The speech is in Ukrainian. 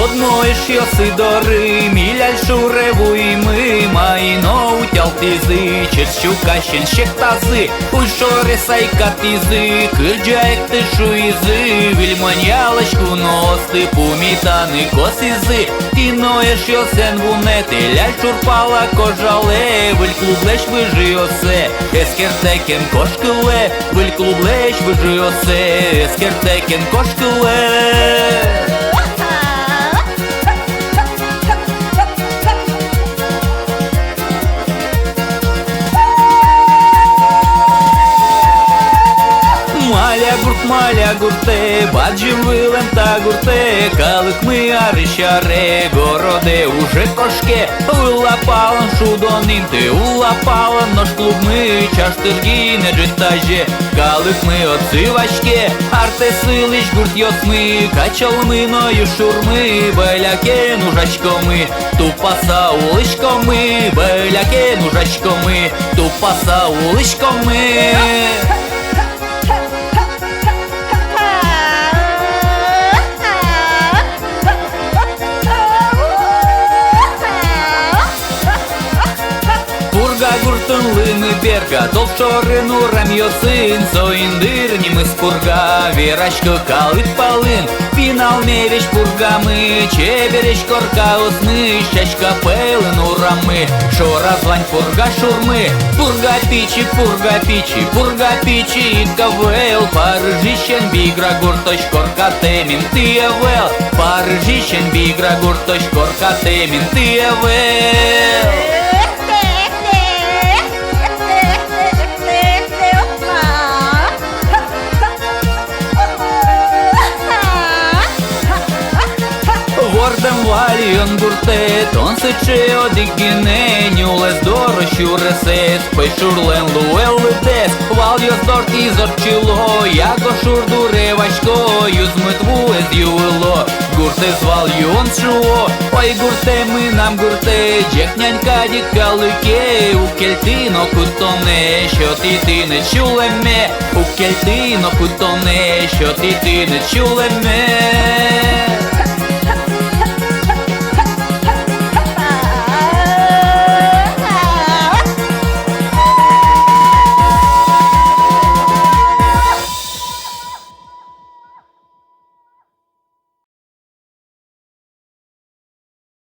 Одної ж йоси дори, міляль шуревуй ми, майно утял тизи, честь щукащен щек тази, уй шори сайка тизи, кирджаек ти шуизи, вільманялочку ности, пумітани косизи, іноєш йосен вунети, ляль шурпала кожале, виль клублеш вижи осе, ескертекен кошкиле, виль клублеш вижи осе, ескертекен кошкиле. Маля гурте, баджим вилем та гурте, калик ми арищаре, городе уже кошке, улапалан шудонинте, улапалан наш клуб ми, чаштырги не джитаже, калик ми отсивачке, арте силич гурт йосми, качалминою шурми, беляке нужачкоми, тупаса уличкоми, беляке нужачкоми, тупаса уличкоми. Gurtun lını berga, tol şorın uram yosin, soyindir nimis purga, viraşkı kalıt palın, final meveş purgamı, çebereş korka osmı, şaşka pelın uramı, şora zlань purga şurmı, purga piçi, purga piçi, itkavel, parıжищен bigra gurtoş korka temin tiyavel, parıжищен bigra gurtoş korka temin tiyavel. Вордем валіон гурте, тон сече одігіне, нюлес дорощу ресес, пейшурлен луел ледес, вал йоздор і зорчило, яко шурду ревачко, юзмитву ез ювило, гурте звал юон шуо, ой гурте ми нам гурте, джекнянька дікалике, у кельтино кутоне, що ти не чулеме, у кельтино кутоне, що ти не чулеме.